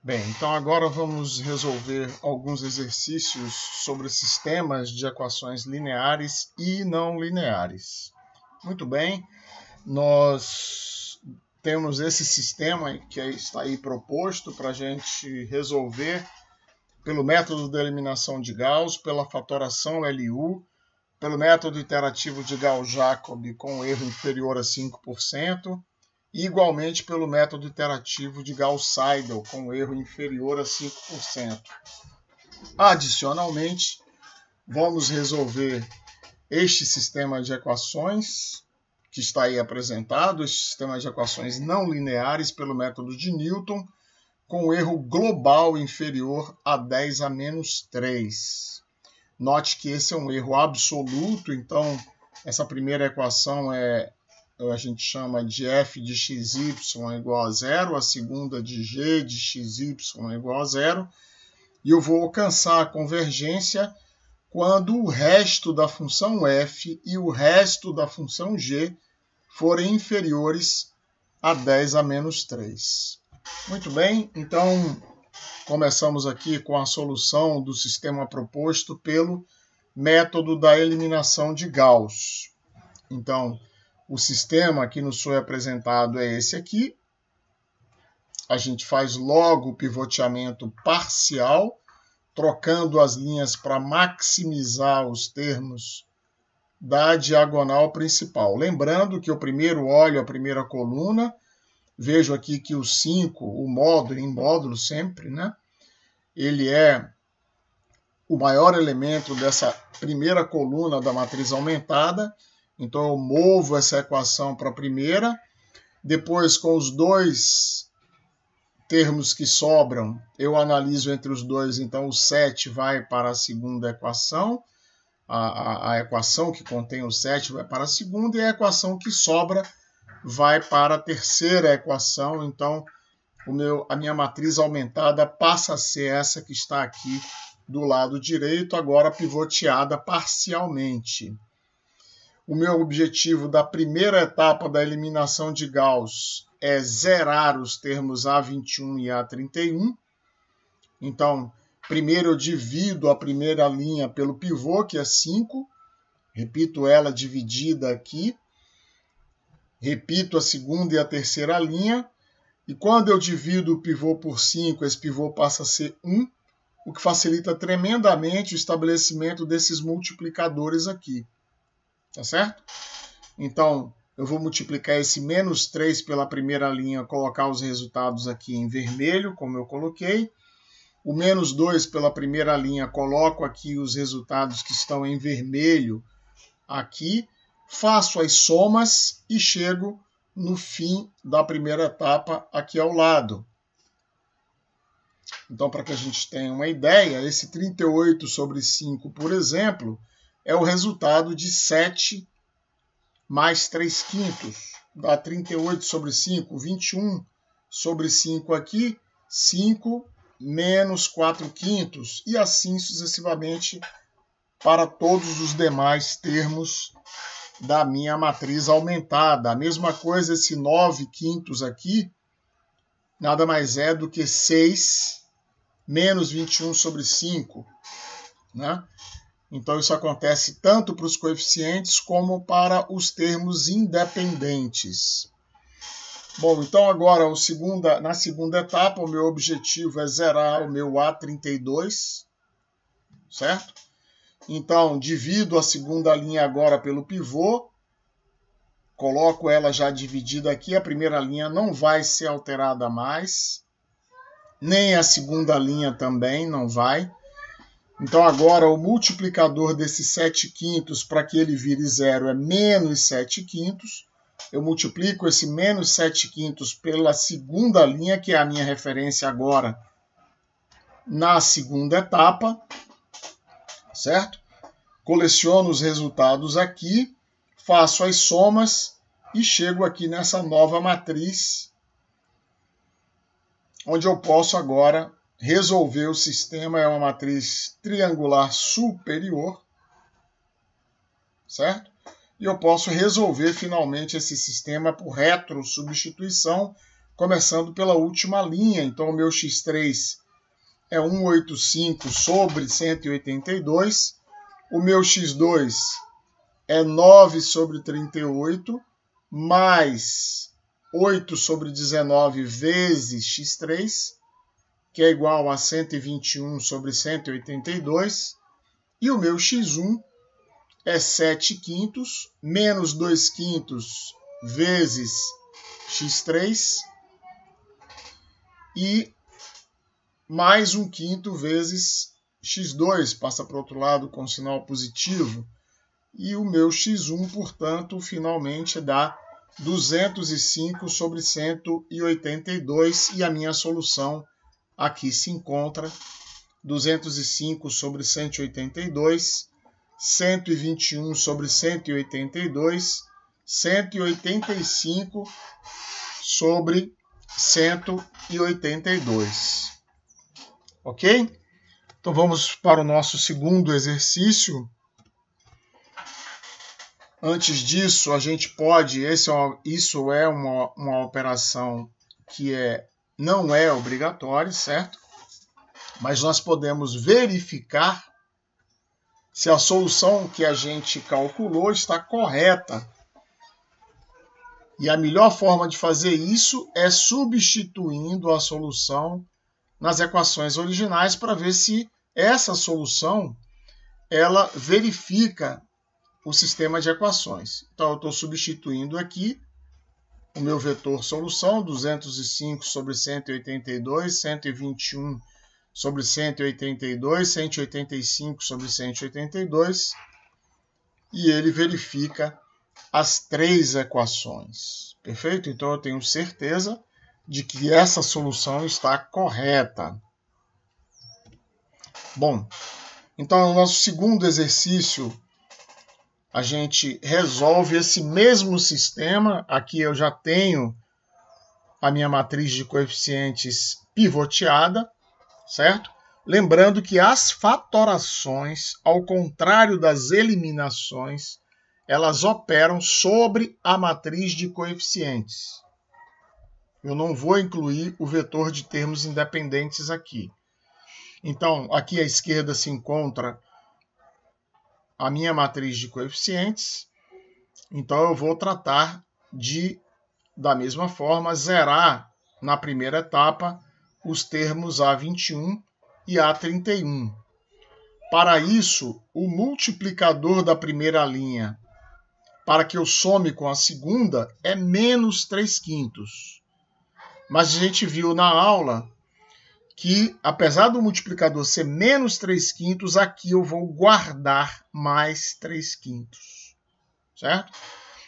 Bem, então agora vamos resolver alguns exercícios sobre sistemas de equações lineares e não lineares. Muito bem, nós temos esse sistema que está aí proposto para a gente resolver pelo método da eliminação de Gauss, pela fatoração LU, pelo método iterativo de Gauss-Jacob com erro inferior a 5%, e igualmente pelo método iterativo de Gauss-Seidel, com erro inferior a 5%. Adicionalmente, vamos resolver este sistema de equações, que está aí apresentado, este sistema de equações não lineares pelo método de Newton, com erro global inferior a 10 a menos 3. Note que esse é um erro absoluto, então essa primeira equação a gente chama de f de xy igual a zero, a segunda de g de xy igual a zero, e eu vou alcançar a convergência quando o resto da função f e o resto da função g forem inferiores a 10 a menos 3. Muito bem, então começamos aqui com a solução do sistema proposto pelo método da eliminação de Gauss. Então, o sistema que nos foi apresentado é esse aqui. A gente faz logo o pivoteamento parcial, trocando as linhas para maximizar os termos da diagonal principal. Lembrando que eu primeiro olho a primeira coluna, vejo aqui que o 5, o módulo, em módulo sempre, né? Ele é o maior elemento dessa primeira coluna da matriz aumentada. Então eu movo essa equação para a primeira, depois com os dois termos que sobram, eu analiso entre os dois, então o 7 vai para a segunda equação, a equação que contém o 7 vai para a segunda, e a equação que sobra vai para a terceira equação, então a minha matriz aumentada passa a ser essa que está aqui do lado direito, agora pivoteada parcialmente. O meu objetivo da primeira etapa da eliminação de Gauss é zerar os termos A21 e A31. Então, primeiro eu divido a primeira linha pelo pivô, que é 5. Repito ela dividida aqui. Repito a segunda e a terceira linha. E quando eu divido o pivô por 5, esse pivô passa a ser 1, o que facilita tremendamente o estabelecimento desses multiplicadores aqui. Tá certo? Então, eu vou multiplicar esse menos 3 pela primeira linha, colocar os resultados aqui em vermelho, como eu coloquei. O menos 2 pela primeira linha, coloco aqui os resultados que estão em vermelho aqui. Faço as somas e chego no fim da primeira etapa aqui ao lado. Então, para que a gente tenha uma ideia, esse 38 sobre 5, por exemplo, é o resultado de 7 mais 3 quintos. Dá 38 sobre 5, 21 sobre 5 aqui, 5 menos 4 quintos, e assim sucessivamente para todos os demais termos da minha matriz aumentada. A mesma coisa, esse 9 quintos aqui, nada mais é do que 6 menos 21 sobre 5, né? Então, isso acontece tanto para os coeficientes como para os termos independentes. Bom, então agora, na segunda etapa, o meu objetivo é zerar o meu A32, certo? Então, divido a segunda linha agora pelo pivô, coloco ela já dividida aqui, a primeira linha não vai ser alterada mais, nem a segunda linha também não vai. Então, agora, o multiplicador desse 7 quintos para que ele vire zero é menos 7 quintos. Eu multiplico esse menos 7 quintos pela segunda linha, que é a minha referência agora na segunda etapa, certo? Coleciono os resultados aqui, faço as somas e chego aqui nessa nova matriz, onde eu posso agora resolver o sistema. É uma matriz triangular superior, certo? E eu posso resolver finalmente esse sistema por retrosubstituição, começando pela última linha. Então, o meu x3 é 185 sobre 182. O meu x2 é 9 sobre 38, mais 8 sobre 19 vezes x3, que é igual a 121 sobre 182. E o meu x1 é 7 quintos, menos 2 quintos vezes x3, e mais 1 quinto vezes x2, passa para o outro lado com sinal positivo. E o meu x1, portanto, finalmente dá 205 sobre 182, e a minha solução aqui se encontra 205 sobre 182, 121 sobre 182, 185 sobre 182. Ok? Então vamos para o nosso segundo exercício. Antes disso, a gente pode, isso é uma operação que não é obrigatória, certo? Mas nós podemos verificar se a solução que a gente calculou está correta. E a melhor forma de fazer isso é substituindo a solução nas equações originais para ver se essa solução ela verifica o sistema de equações. Então, eu estou substituindo aqui o meu vetor solução, 205 sobre 182, 121 sobre 182, 185 sobre 182, e ele verifica as três equações. Perfeito? Então, eu tenho certeza de que essa solução está correta. Bom, então, no nosso segundo exercício, a gente resolve esse mesmo sistema. Aqui eu já tenho a minha matriz de coeficientes pivoteada, certo? Lembrando que as fatorações, ao contrário das eliminações, elas operam sobre a matriz de coeficientes. Eu não vou incluir o vetor de termos independentes aqui. Então, aqui à esquerda se encontra a minha matriz de coeficientes. Então, eu vou tratar de, da mesma forma, zerar na primeira etapa os termos A21 e A31. Para isso, o multiplicador da primeira linha, para que eu some com a segunda, é menos 3 quintos. Mas a gente viu na aula que, apesar do multiplicador ser menos 3 quintos, aqui eu vou guardar mais 3 quintos. Certo?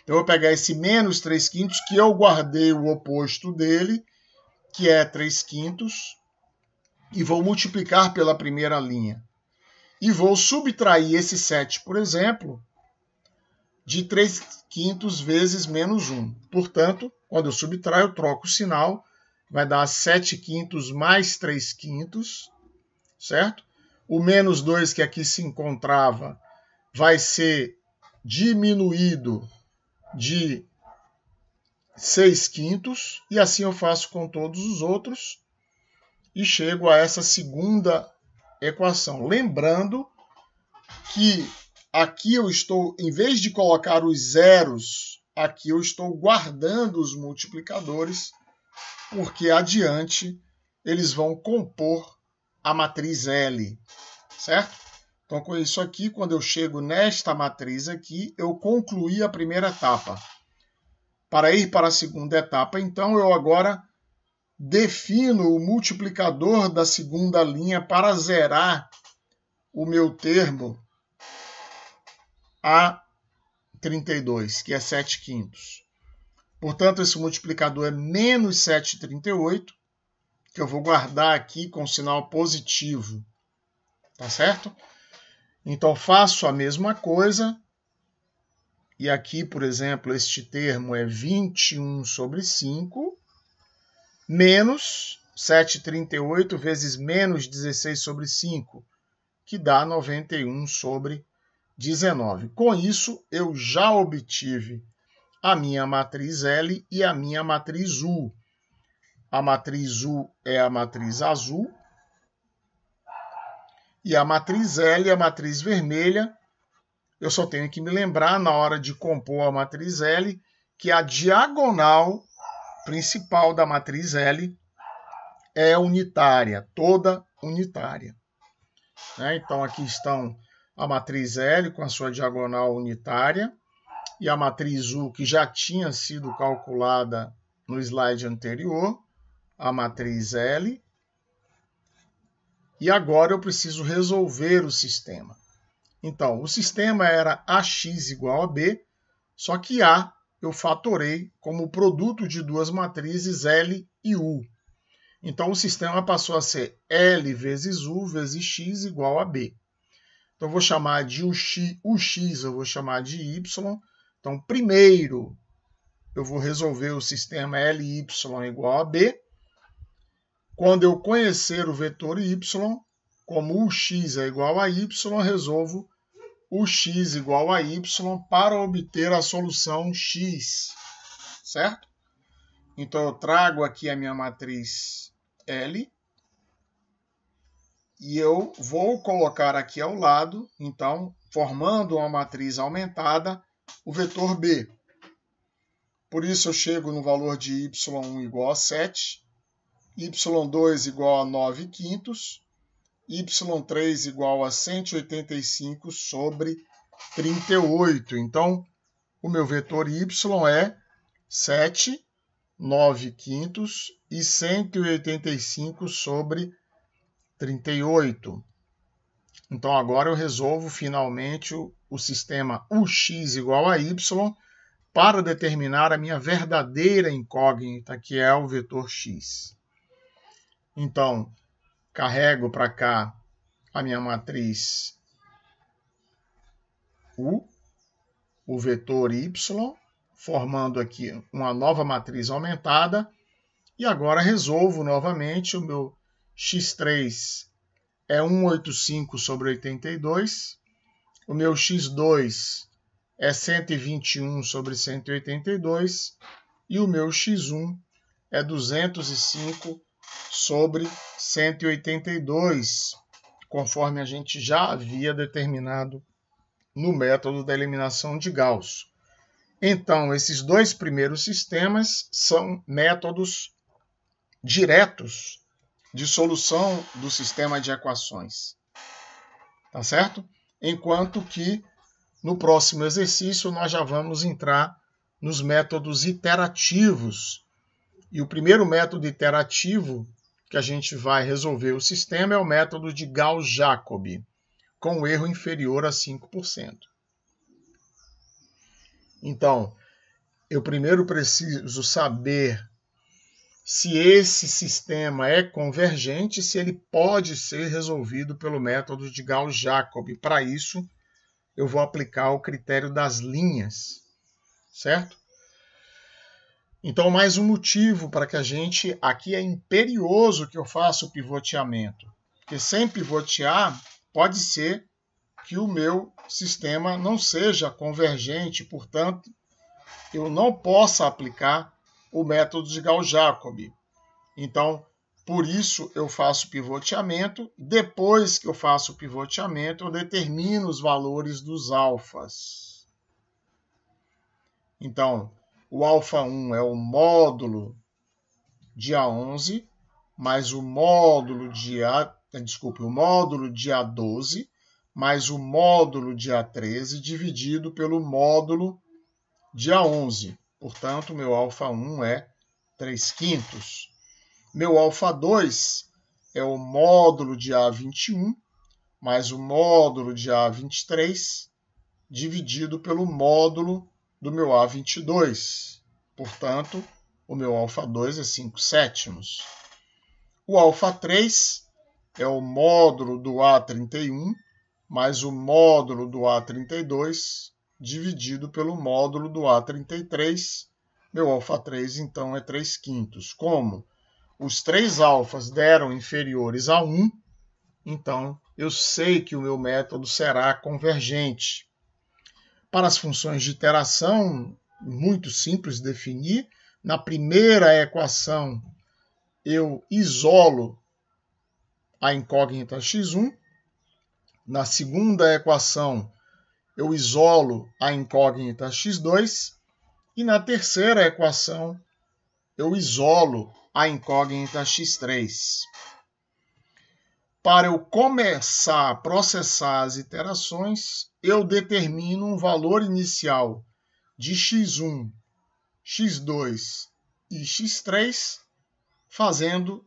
Eu vou pegar esse menos 3 quintos, que eu guardei o oposto dele, que é 3 quintos, e vou multiplicar pela primeira linha. E vou subtrair esse 7, por exemplo, de 3 quintos vezes menos 1. Portanto, quando eu subtraio, eu troco o sinal, vai dar 7 quintos mais 3 quintos, certo? O menos 2 que aqui se encontrava vai ser diminuído de 6 quintos, e assim eu faço com todos os outros, e chego a essa segunda equação. Lembrando que aqui eu estou, em vez de colocar os zeros, aqui eu estou guardando os multiplicadores, porque adiante eles vão compor a matriz L, certo? Então, com isso aqui, quando eu chego nesta matriz aqui, eu concluí a primeira etapa. Para ir para a segunda etapa, então, eu agora defino o multiplicador da segunda linha para zerar o meu termo A32, que é 7 quintos. Portanto, esse multiplicador é menos 7,38, que eu vou guardar aqui com sinal positivo. Tá certo? Então, faço a mesma coisa. E aqui, por exemplo, este termo é 21 sobre 5, menos 7,38 vezes menos 16 sobre 5, que dá 91 sobre 19. Com isso, eu já obtive a minha matriz L e a minha matriz U. A matriz U é a matriz azul. E a matriz L é a matriz vermelha. Eu só tenho que me lembrar, na hora de compor a matriz L, que a diagonal principal da matriz L é unitária, toda unitária. Então, aqui estão a matriz L com a sua diagonal unitária e a matriz U, que já tinha sido calculada no slide anterior, a matriz L. E agora eu preciso resolver o sistema. Então, o sistema era AX igual a B, só que A eu fatorei como produto de duas matrizes L e U. Então, o sistema passou a ser L vezes U vezes X igual a B. Então, eu vou chamar de UX, eu vou chamar de Y. Então, primeiro, eu vou resolver o sistema LY igual a B. Quando eu conhecer o vetor Y, como o x é igual a y, resolvo o x igual a y para obter a solução x, certo? Então, eu trago aqui a minha matriz L e eu vou colocar aqui ao lado, então, formando uma matriz aumentada, o vetor B. Por isso, eu chego no valor de y1 igual a 7, y2 igual a 9 quintos, y3 igual a 185 sobre 38. Então, o meu vetor y é 7, 9 quintos e 185 sobre 38. Então, agora eu resolvo finalmente o sistema UX igual a y para determinar a minha verdadeira incógnita, que é o vetor x. Então, carrego para cá a minha matriz U, o vetor y, formando aqui uma nova matriz aumentada. E agora resolvo novamente. O meu x3 é 185 sobre 82. O meu x2 é 121 sobre 182. E o meu x1 é 205 sobre 182, conforme a gente já havia determinado no método da eliminação de Gauss. Então, esses dois primeiros sistemas são métodos diretos de solução do sistema de equações. Tá certo? Enquanto que no próximo exercício nós já vamos entrar nos métodos iterativos. E o primeiro método iterativo que a gente vai resolver o sistema é o método de Gauss-Jacobi, com um erro inferior a 5%. Então, eu primeiro preciso saber se esse sistema é convergente, se ele pode ser resolvido pelo método de Gauss-Jacobi. Para isso, eu vou aplicar o critério das linhas, certo? Então, mais um motivo para que a gente... Aqui é imperioso que eu faça o pivoteamento. Porque sem pivotear, pode ser que o meu sistema não seja convergente, portanto, eu não possa aplicar o método de Gauss-Jacobi. Então, por isso, eu faço pivoteamento. Depois que eu faço o pivoteamento, eu determino os valores dos alfas. Então, o alfa1 é o módulo de A11 mais o módulo de A12 mais o módulo de A13 dividido pelo módulo de A11. Portanto, meu alfa1 é 3/5. Meu alfa2 é o módulo de A21 mais o módulo de A23 dividido pelo módulo do meu A22. Portanto, o meu alfa2 é 5/7. O alfa3 é o módulo do A31 mais o módulo do A32 dividido pelo módulo do A33. Meu alfa3, então, é 3/5. Como os três alfas deram inferiores a 1, então eu sei que o meu método será convergente. Para as funções de iteração, muito simples de definir. Na primeira equação, eu isolo a incógnita x1. Na segunda equação, eu isolo a incógnita x2. E na terceira equação, eu isolo a incógnita x3. Para eu começar a processar as iterações, eu determino um valor inicial de x1, x2 e x3, fazendo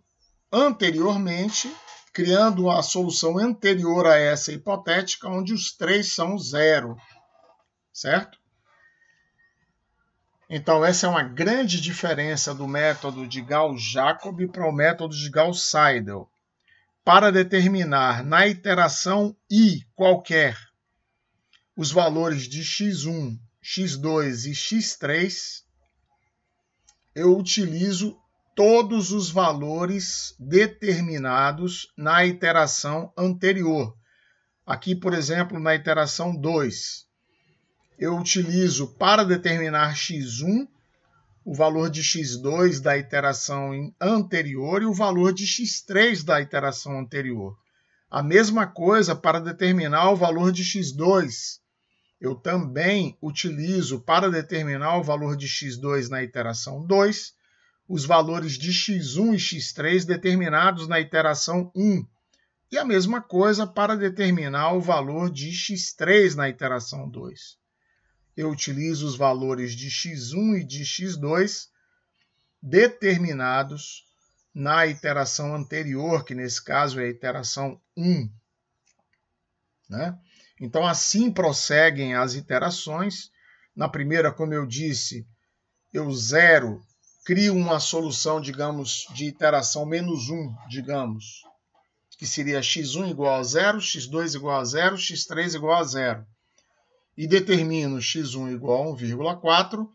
anteriormente, criando a solução anterior a essa hipotética, onde os três são zero, certo? Então, essa é uma grande diferença do método de Gauss-Jacob para o método de Gauss-Seidel. Para determinar na iteração I qualquer os valores de x1, x2 e x3, eu utilizo todos os valores determinados na iteração anterior. Aqui, por exemplo, na iteração 2, eu utilizo para determinar x1 o valor de x2 da iteração anterior e o valor de x3 da iteração anterior. A mesma coisa para determinar o valor de x2. Eu também utilizo para determinar o valor de x2 na iteração 2, os valores de x1 e x3 determinados na iteração 1. E a mesma coisa para determinar o valor de x3 na iteração 2. Eu utilizo os valores de x1 e de x2 determinados na iteração anterior, que nesse caso é a iteração 1. Né? Então, assim prosseguem as iterações. Na primeira, como eu disse, eu crio uma solução, digamos, de iteração menos 1, digamos, que seria x1 igual a 0, x2 igual a 0, x3 igual a 0. E determino x1 igual a 1,4,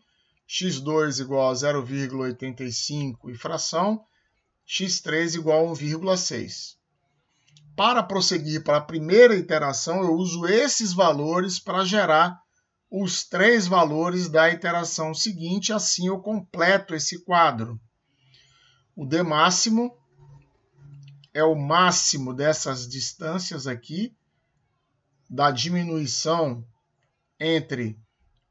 x2 igual a 0,85 e fração, x3 igual a 1,6. Para prosseguir para a primeira iteração, eu uso esses valores para gerar os três valores da iteração seguinte, assim eu completo esse quadro. O D máximo é o máximo dessas distâncias aqui, da diminuição entre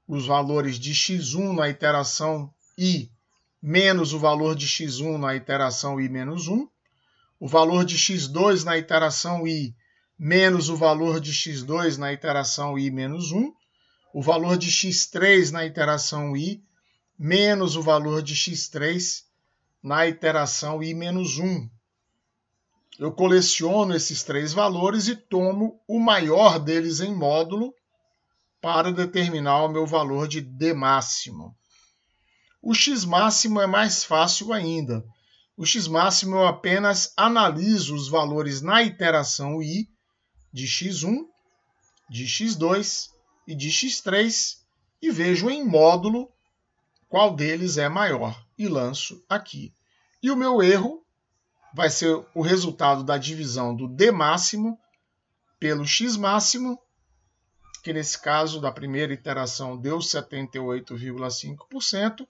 os valores de x1 na iteração I menos o valor de x1 na iteração I menos 1, o valor de x2 na iteração I menos o valor de x2 na iteração I menos 1, o valor de x3 na iteração I menos o valor de x3 na iteração I menos 1. Eu coleciono esses três valores e tomo o maior deles em módulo para determinar o meu valor de D máximo. O x máximo é mais fácil ainda. O x máximo eu apenas analiso os valores na iteração I de x1, de x2 e de x3 e vejo em módulo qual deles é maior e lanço aqui. E o meu erro vai ser o resultado da divisão do D máximo pelo x máximo, que nesse caso da primeira iteração deu 78,5%,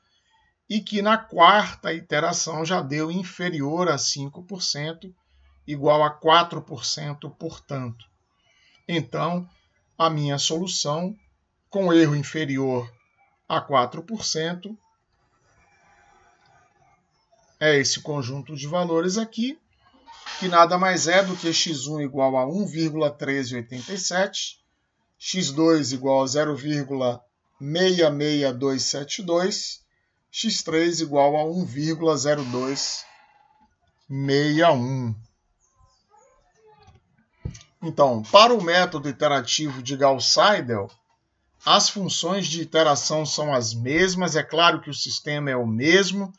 e que na quarta iteração já deu inferior a 5%, igual a 4%, portanto. Então, a minha solução, com erro inferior a 4%, é esse conjunto de valores aqui, que nada mais é do que x1 igual a 1,1387, x2 igual a 0,66272, x3 igual a 1,0261. Então, para o método iterativo de Gauss-Seidel, as funções de iteração são as mesmas, é claro que o sistema é o mesmo,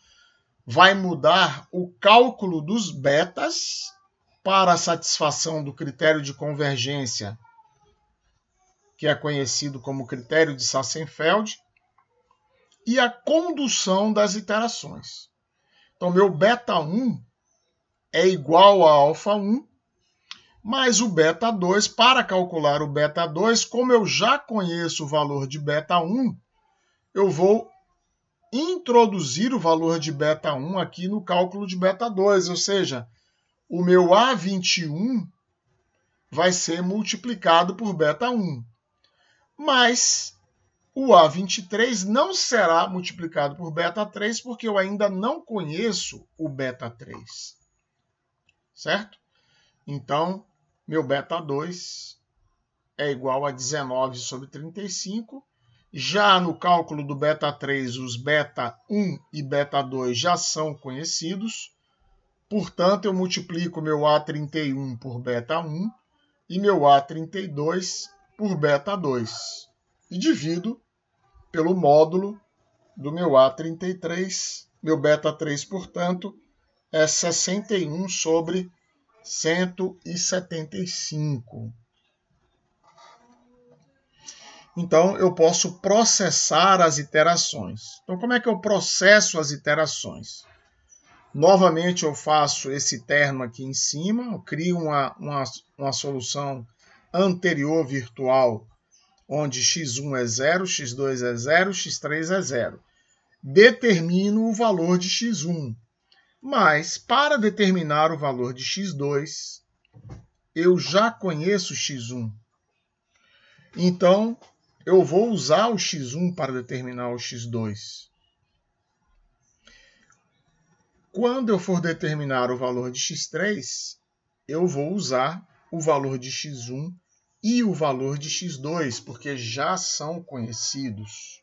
vai mudar o cálculo dos betas para a satisfação do critério de convergência, que é conhecido como critério de Sassenfeld, e a condução das iterações. Então, meu beta 1 é igual a alfa 1, mais o beta 2. Para calcular o beta 2, como eu já conheço o valor de beta 1, eu vou introduzir o valor de beta 1 aqui no cálculo de beta 2, ou seja, o meu A21 vai ser multiplicado por beta 1. Mas o A23 não será multiplicado por beta 3 porque eu ainda não conheço o beta 3. Certo? Então, meu beta 2 é igual a 19 sobre 35. Já no cálculo do beta 3, os beta 1 e beta 2 já são conhecidos. Portanto, eu multiplico meu A31 por beta 1 e meu A32 por beta 2. E divido pelo módulo do meu A33. Meu beta 3, portanto, é 61 sobre 175. Então, eu posso processar as iterações. Então, como é que eu processo as iterações? Novamente, eu faço esse termo aqui em cima, eu crio uma solução anterior virtual, onde x1 é 0, x2 é 0, x3 é 0. Determino o valor de x1. Mas, para determinar o valor de x2, eu já conheço x1. Então, eu vou usar o x1 para determinar o x2. Quando eu for determinar o valor de x3, eu vou usar o valor de x1 e o valor de x2, porque já são conhecidos.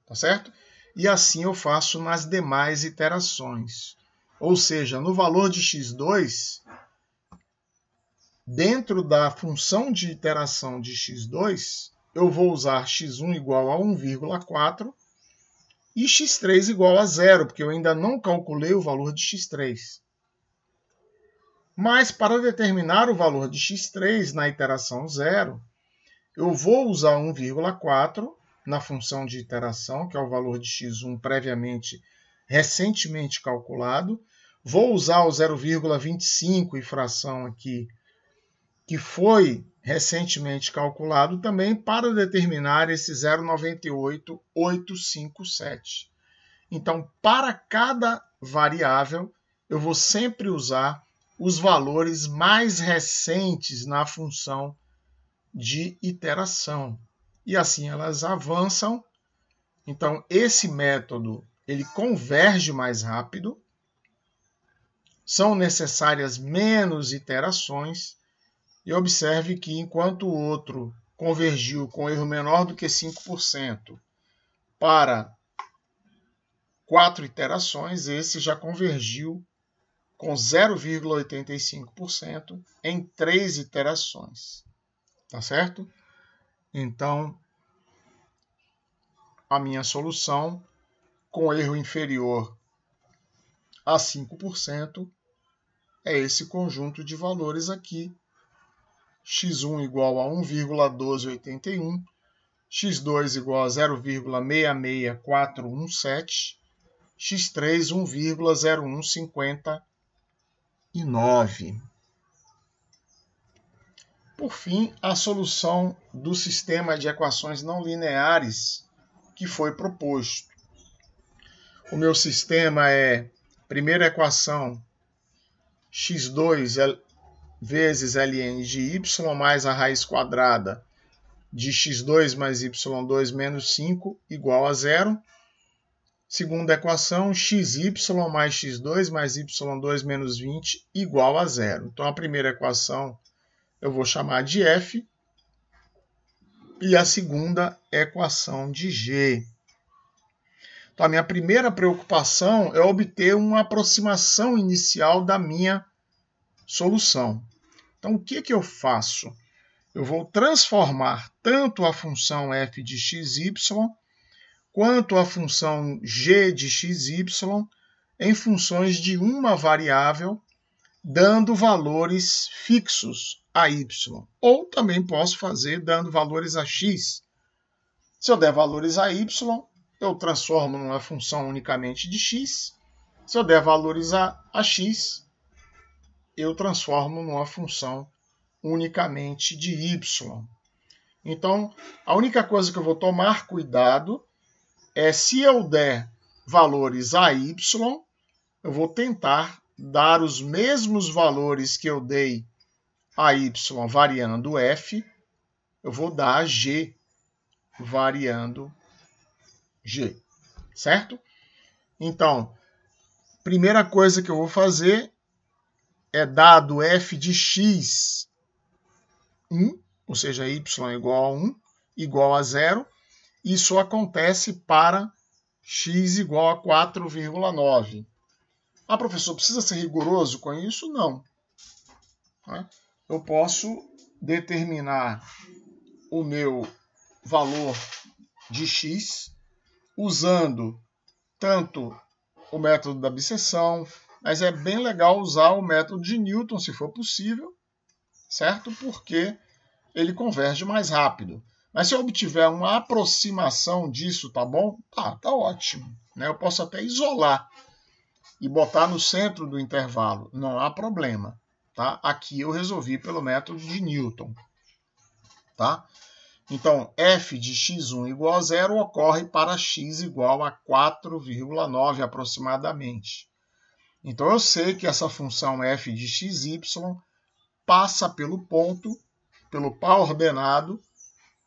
Tá certo? E assim eu faço nas demais iterações. Ou seja, no valor de x2, dentro da função de iteração de x2, eu vou usar x1 igual a 1,4 e x3 igual a 0, porque eu ainda não calculei o valor de x3. Mas para determinar o valor de x3 na iteração 0, eu vou usar 1,4 na função de iteração, que é o valor de x1 recentemente calculado. Vou usar o 0,25 e fração aqui, que foi recentemente calculado também, para determinar esse 0,98857. Então, para cada variável, eu vou sempre usar os valores mais recentes na função de iteração. E assim elas avançam. Então, esse método ele converge mais rápido. São necessárias menos iterações. E observe que, enquanto o outro convergiu com erro menor do que 5% para 4 iterações, esse já convergiu com 0,85% em 3 iterações. Tá certo? Então, a minha solução, com erro inferior a 5%, é esse conjunto de valores aqui. x1 igual a 1,1281, x2 igual a 0,66417, x3 1,0159. Por fim, a solução do sistema de equações não lineares que foi proposto. O meu sistema é, primeira equação, x2 vezes ln de y mais a raiz quadrada de x2 mais y2 menos 5 igual a 0. Segunda equação, xy mais x2 mais y2 menos 20 igual a 0. Então, a primeira equação eu vou chamar de f e a segunda equação de g. Então, a minha primeira preocupação é obter uma aproximação inicial da minha solução. Então, o que eu faço? Eu vou transformar tanto a função f de xy quanto a função g de xy em funções de uma variável, dando valores fixos a y. Ou também posso fazer dando valores a x. Se eu der valores a y, eu transformo numa função unicamente de x. Se eu der valores a x, eu transformo numa função unicamente de y. Então, a única coisa que eu vou tomar cuidado se eu der valores a y, eu vou tentar dar os mesmos valores que eu dei a y variando f, eu vou dar a g variando g, certo? Então, primeira coisa que eu vou fazer é dado f de x 1, ou seja, y igual a 1, igual a 0, isso acontece para x igual a 4,9. Ah, professor, precisa ser rigoroso com isso? Não. Eu posso determinar o meu valor de x usando tanto o método da bisseção, mas é bem legal usar o método de Newton, se for possível, certo? Porque ele converge mais rápido. Mas se eu obtiver uma aproximação disso, tá bom? Tá ótimo. Né? Eu posso até isolar e botar no centro do intervalo. Não há problema. Tá? Aqui eu resolvi pelo método de Newton. Tá? Então, f de x1 igual a 0 ocorre para x igual a 4,9 aproximadamente. Então, eu sei que essa função f de xy passa pelo ponto, pelo par ordenado,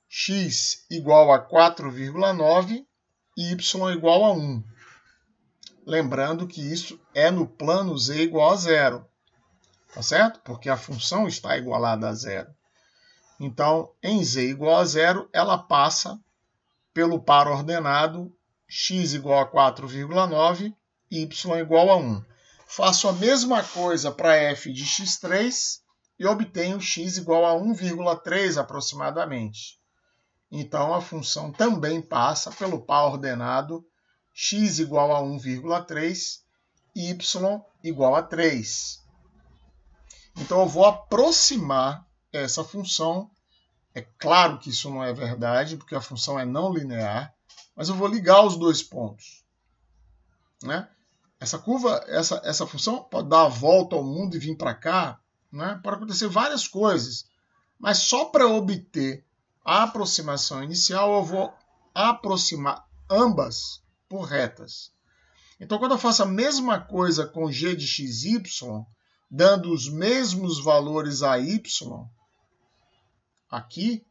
x igual a 4,9 e y igual a 1. Lembrando que isso é no plano z igual a 0. Tá certo? Porque a função está igualada a 0. Então, em z igual a 0, ela passa pelo par ordenado x igual a 4,9 e y igual a 1. Faço a mesma coisa para f de x3 e obtenho x igual a 1,3 aproximadamente. Então, a função também passa pelo par ordenado x igual a 1,3 e y igual a 3. Então, eu vou aproximar essa função. É claro que isso não é verdade, porque a função é não linear, mas eu vou ligar os dois pontos. Né? Essa curva, essa função pode dar a volta ao mundo e vir para cá, né? Pode acontecer várias coisas, mas só para obter a aproximação inicial, eu vou aproximar ambas por retas. Então, quando eu faço a mesma coisa com g de xy, dando os mesmos valores a y, aqui,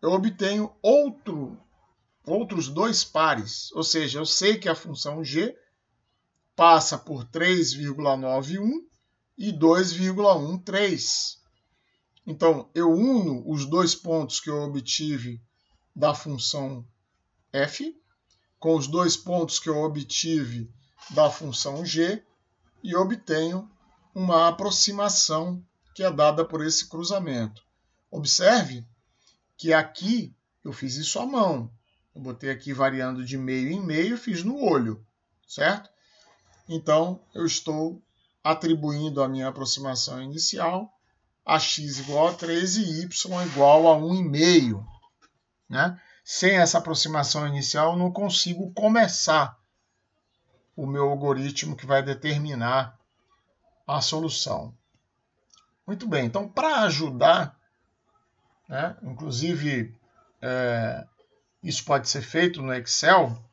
eu obtenho outros dois pares. Ou seja, eu sei que a função g passa por 3,91 e 2,13. Então, eu uno os dois pontos que eu obtive da função f com os dois pontos que eu obtive da função g e obtenho uma aproximação que é dada por esse cruzamento. Observe que aqui eu fiz isso à mão. Eu botei aqui variando de meio em meio e fiz no olho, certo? Então, eu estou atribuindo a minha aproximação inicial a x igual a 13 e y igual a 1,5. Né? Sem essa aproximação inicial, eu não consigo começar o meu algoritmo que vai determinar a solução. Muito bem, então para ajudar, né, inclusive isso pode ser feito no Excel,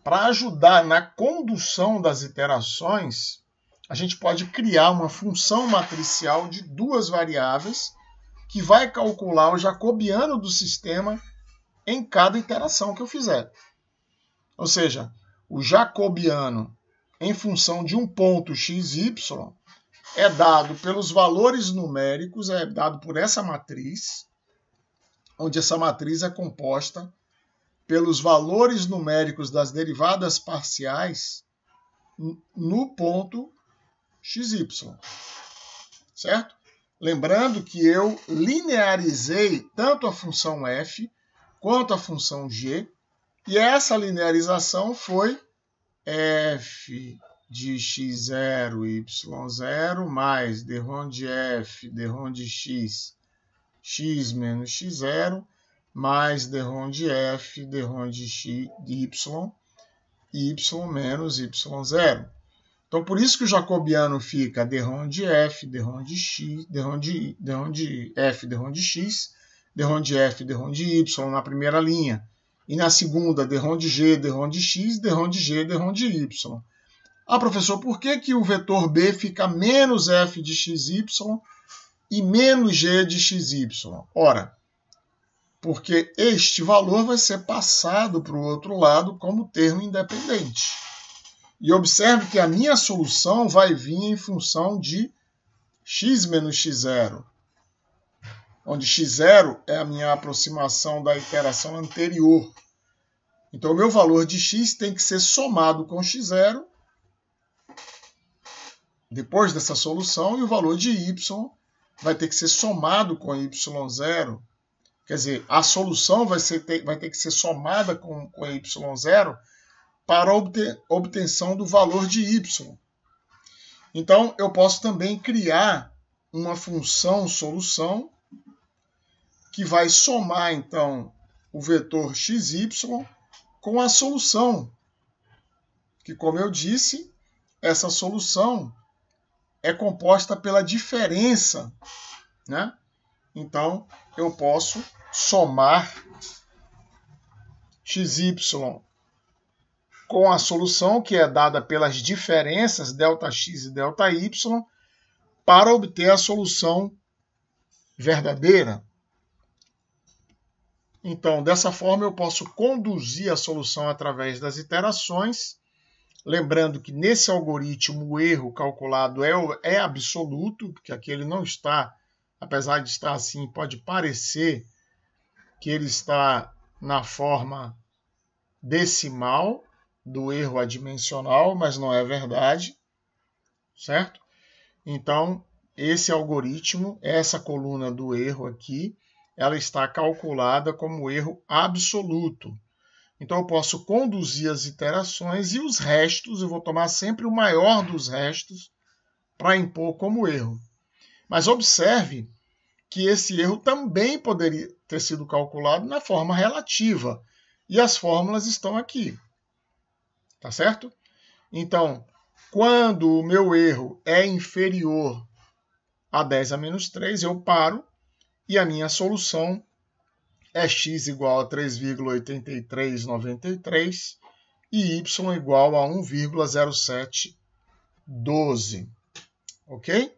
para ajudar na condução das iterações, a gente pode criar uma função matricial de duas variáveis que vai calcular o jacobiano do sistema em cada iteração que eu fizer. Ou seja, o jacobiano em função de um ponto xy é dado pelos valores numéricos, é dado por essa matriz, onde essa matriz é composta pelos valores numéricos das derivadas parciais no ponto xy. Certo? Lembrando que eu linearizei tanto a função f quanto a função g, e essa linearização foi f de x0, y0, mais derrom de f, derrom de x, x menos x0, mais derrom de f, derrom de x, y, y menos y0. Então, por isso que o jacobiano fica derrom de f, derrom de x, derrom de f, derrom de x, derrom de f, derrom de y na primeira linha. E na segunda, derrom de G, derrom de X, derrom de G, derrom de Y. Ah, professor, por que o vetor B fica menos f de xy e menos g de xy? Ora, porque este valor vai ser passado para o outro lado como termo independente. E observe que a minha solução vai vir em função de x menos x0, onde x0 é a minha aproximação da iteração anterior. Então, o meu valor de x tem que ser somado com x0, depois dessa solução, e o valor de y vai ter que ser somado com y0. Quer dizer, a solução vai ter que ser somada com y0 para a obtenção do valor de y. Então, eu posso também criar uma função solução que vai somar, então, o vetor xy com a solução, que, como eu disse, essa solução é composta pela diferença, né? Então, eu posso somar xy com a solução, que é dada pelas diferenças ΔX e ΔY, para obter a solução verdadeira. Então, dessa forma, eu posso conduzir a solução através das iterações. Lembrando que nesse algoritmo o erro calculado é absoluto, porque aqui ele não está, apesar de estar assim, pode parecer que ele está na forma decimal do erro adimensional, mas não é verdade, certo? Então, esse algoritmo, essa coluna do erro aqui, ela está calculada como erro absoluto. Então, eu posso conduzir as iterações e os restos, eu vou tomar sempre o maior dos restos para impor como erro. Mas observe que esse erro também poderia ter sido calculado na forma relativa. E as fórmulas estão aqui. Tá certo? Então, quando o meu erro é inferior a 10 a menos 3, eu paro e a minha solução é x igual a 3,8393 e y igual a 1,0712. Ok?